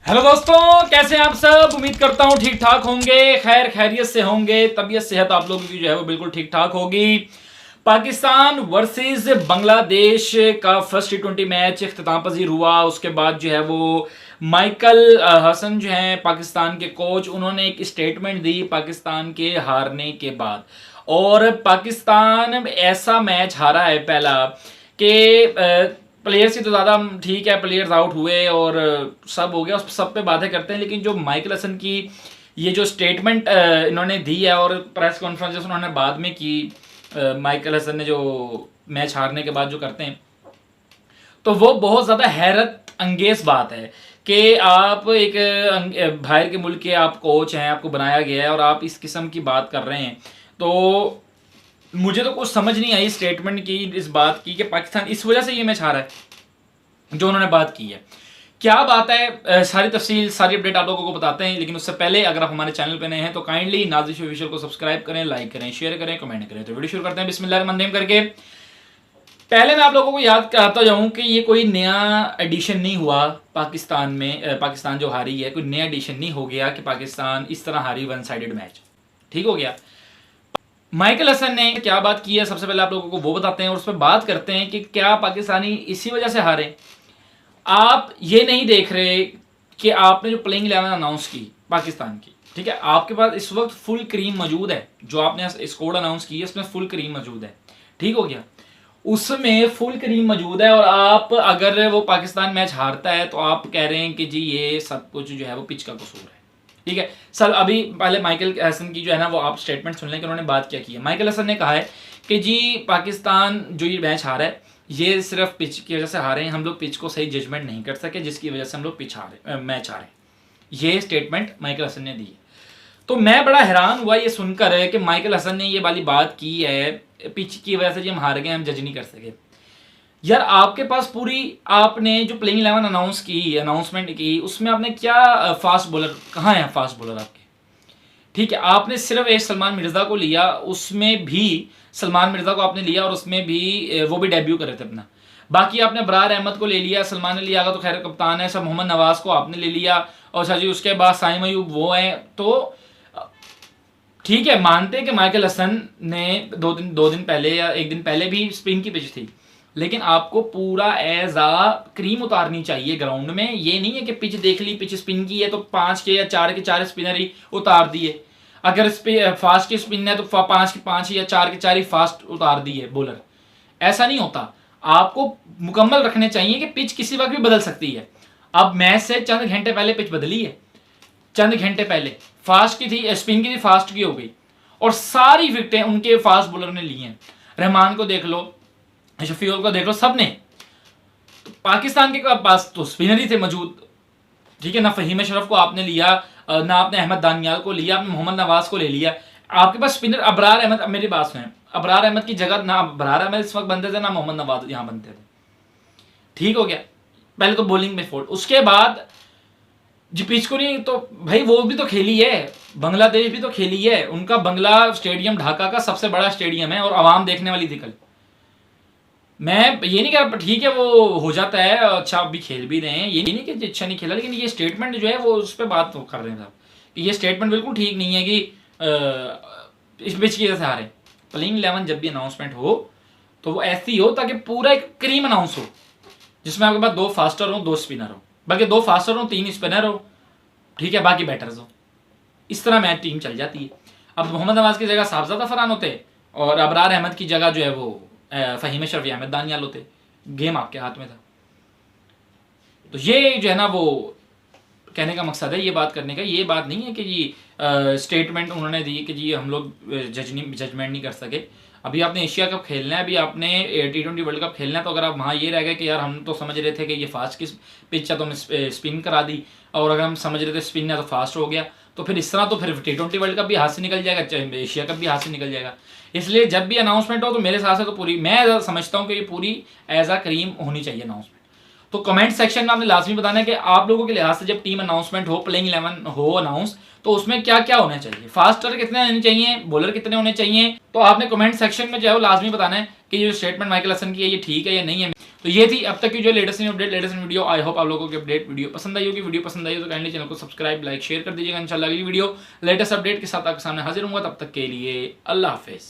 Hello दोस्तों, कैसे हैं आप सब। उम्मीद करता हूं ठीक ठाक होंगे, खैर खैरियत से होंगे। तबीयत सेहत आप लोगों की जो है वो बिल्कुल ठीक ठाक होगी। पाकिस्तान वर्सेस बांग्लादेश का फर्स्ट टी20 मैच इख्तिताम पजीर हुआ। उसके बाद जो है वो माइकल हसन जो हैं पाकिस्तान के कोच, उन्होंने एक स्टेटमेंट दी पाकिस्तान के हारने के बाद। और पाकिस्तान ऐसा मैच हारा है पहला कि प्लेयर्स ही तो ज़्यादा ठीक है, प्लेयर्स आउट हुए और सब हो गया, उस सब पे बातें करते हैं। लेकिन जो माइकल हसन की ये जो स्टेटमेंट इन्होंने दी है और प्रेस कॉन्फ्रेंस उन्होंने बाद में की, माइकल हसन ने जो मैच हारने के बाद जो करते हैं, तो वो बहुत ज़्यादा हैरत अंगेज बात है कि आप एक बाहर के मुल्क के आप कोच हैं, आपको बनाया गया है और आप इस किस्म की बात कर रहे हैं। तो मुझे तो कुछ समझ नहीं आई स्टेटमेंट की, इस बात की कि पाकिस्तान इस वजह से ये मैच हारा है जो उन्होंने बात की है। क्या बात है, सारी तफसील सारी अपडेट आप लोगों को बताते हैं। लेकिन उससे पहले अगर आप हमारे चैनल पे नए हैं तो काइंडली नाज़िश ऑफिशियल को सब्सक्राइब करें, लाइक करें, शेयर करें, कमेंट करें। तो वीडियो शुरू करते हैं बिस्मिल्लाहिर्रहमानिर्रहीम करके। पहले मैं आप लोगों को याद कराता जाऊं कि ये कोई नया एडिशन नहीं हुआ पाकिस्तान में। पाकिस्तान जो हारी है कोई नया एडिशन नहीं हो गया कि पाकिस्तान इस तरह हारी वन साइडेड मैच, ठीक हो गया। माइकल हसन ने क्या बात की है सबसे पहले आप लोगों को वो बताते हैं और उस पर बात करते हैं कि क्या पाकिस्तानी इसी वजह से हारे। आप ये नहीं देख रहे कि आपने जो प्लेइंग 11 अनाउंस की पाकिस्तान की, ठीक है, आपके पास इस वक्त फुल क्रीम मौजूद है। जो आपने स्क्वाड अनाउंस की है उसमें फुल क्रीम मौजूद है, ठीक हो गया, उसमें फुल क्रीम मौजूद है। और आप अगर वो पाकिस्तान मैच हारता है तो आप कह रहे हैं कि जी ये सब कुछ जो है वो पिच का कसूर है, ठीक है। सर अभी पहले माइकल हसन की जो है ना वो आप स्टेटमेंट सुन लें कि उन्होंने बात क्या की है। माइकल हसन ने कहा है कि जी पाकिस्तान जो ये मैच हारा है ये सिर्फ पिच की वजह से हारे हैं, हम लोग पिच को सही जजमेंट नहीं कर सके जिसकी वजह से हम लोग मैच हारे। ये स्टेटमेंट माइकल हसन ने दी है। तो मैं बड़ा हैरान हुआ ये सुनकर कि माइकल हसन ने ये वाली बात की है पिच की वजह से जी हम हार गए, हम जज नहीं कर सके। यार आपके पास पूरी, आपने जो प्लेइंग 11 अनाउंसमेंट की उसमें आपने क्या फास्ट बॉलर, कहाँ है फास्ट बॉलर आपके, ठीक है। आपने सिर्फ एक सलमान मिर्जा को लिया, उसमें भी सलमान मिर्जा को आपने लिया और उसमें भी वो भी डेब्यू कर रहे थे अपना। बाकी आपने अबरार अहमद को ले लिया, सलमान ने लिया तो खैर कप्तान है, सब मोहम्मद नवाज को आपने ले लिया और अच्छा जी उसके बाद साइम अयूब वो है। तो ठीक है, मानते हैं कि माइकल हसन ने दो दिन पहले या एक दिन पहले भी स्पिन की पिच थी, लेकिन आपको पूरा एज आ क्रीम उतारनी चाहिए ग्राउंड में। ये नहीं है कि पिच देख ली, पिच स्पिन की है तो 5 के या 4 के 4 स्पिनर ही उतार दिए। अगर फास्ट की स्पिन है तो 5 के 5 या 4 के 4 ही फास्ट उतार दिए बॉलर। ऐसा नहीं होता, आपको मुकम्मल रखने चाहिए कि पिच किसी वक्त भी बदल सकती है। अब मैच से चंद घंटे पहले पिच बदली है, चंद घंटे पहले फास्ट की थी, स्पिन की थी, फास्ट की हो गई और सारी विकेटें उनके फास्ट बॉलर ने ली हैं। रहमान को देख लो, शफीउल को देख लो, सब ने। तो पाकिस्तान के पास तो स्पिनर ही थे मौजूद, ठीक है ना। फहीम अशरफ को आपने लिया ना, आपने अहमद दानियाल को लिया, आपने मोहम्मद नवाज को ले लिया। आपके पास स्पिनर अबरार अहमद, मेरी बात सुने, अबरार अहमद की जगह ना अबरार अहमद इस वक्त बनते थे ना मोहम्मद नवाज यहां बनते थे, ठीक हो गया। पहले तो बॉलिंग में फोल्ड, उसके बाद जी पिच को नहीं तो भाई वो भी तो खेली है, बांग्लादेश भी तो खेली है। उनका बंगला स्टेडियम ढाका का सबसे बड़ा स्टेडियम है और आवाम देखने वाली थी कल। मैं ये नहीं कह रहा, ठीक है वो हो जाता है, अच्छा भी खेल भी रहे हैं, ये नहीं कि अच्छा नहीं खेला, लेकिन ये स्टेटमेंट जो है वो उस पर बात तो कर रहे हैं साहब कि ये स्टेटमेंट बिल्कुल ठीक नहीं है कि इस पिच की वजह से हारे। प्लेइंग 11 जब भी अनाउंसमेंट हो तो वो ऐसी हो ताकि पूरा एक क्रीम अनाउंस हो जिसमें आपके पास 2 फास्टर हो, 2 स्पिनर हो, बल्कि 2 फास्टर हो, 3 स्पिनर हो, ठीक है, बाकी बैटर्स हो। इस तरह मैच टीम चल जाती है। अब मोहम्मद नवाज की जगह साहबजादा फरहान होते और अबरार अहमद की जगह जो है वो फहीम अशरफ या अहमद दानियाल होते, गेम आपके हाथ में था। तो ये जो है ना वो कहने का मकसद है, ये बात करने का, ये बात नहीं है कि जी स्टेटमेंट उन्होंने दी कि जी हम लोग जजमेंट नहीं कर सके। अभी आपने एशिया कप खेलना है, अभी आपने T20 वर्ल्ड कप खेलना है, तो अगर आप वहाँ ये रह गए कि यार हम तो समझ रहे थे कि ये फास्ट की पिच है तो हमने स्पिन करा दी, और अगर हम समझ रहे थे स्पिन है तो फास्ट हो गया, तो फिर इस तरह तो फिर T20 वर्ल्ड कप भी हाथ से निकल जाएगा, एशिया कप भी हाथ से निकल जाएगा। इसलिए जब भी अनाउंसमेंट हो तो मेरे हिसाब से तो पूरी, मैं समझता हूँ कि ये पूरी एज आ क्रीम होनी चाहिए अनाउंसमेंट। तो कमेंट सेक्शन में आपने लाजमी बताना है कि आप लोगों के लिहाज से जब टीम अनाउंसमेंट हो, प्लेइंग 11 हो अनाउंस, तो उसमें क्या क्या होना चाहिए, फास्टर कितने होने चाहिए, बॉलर कितने होने चाहिए। तो आपने कमेंट सेक्शन में जो है वो लाजमी बताना है कि ये जो स्टेटमेंट माइकल हसन की है ये ठीक है या नहीं है। तो ये थी अब तक की जो latest update, latest video. I hope आप लोगों की अपडेट वीडियो पसंद आई होगी। वीडियो पसंद आई हो तो काइंडली चैनल को सब्सक्राइब, लाइक, शेयर कर दीजिएगा। इंशाल्लाह अगली वीडियो लेटेस्ट अपडेट के साथ आपके सामने हाजिर होऊंगा। तब तक के लिए अल्लाह हाफिज।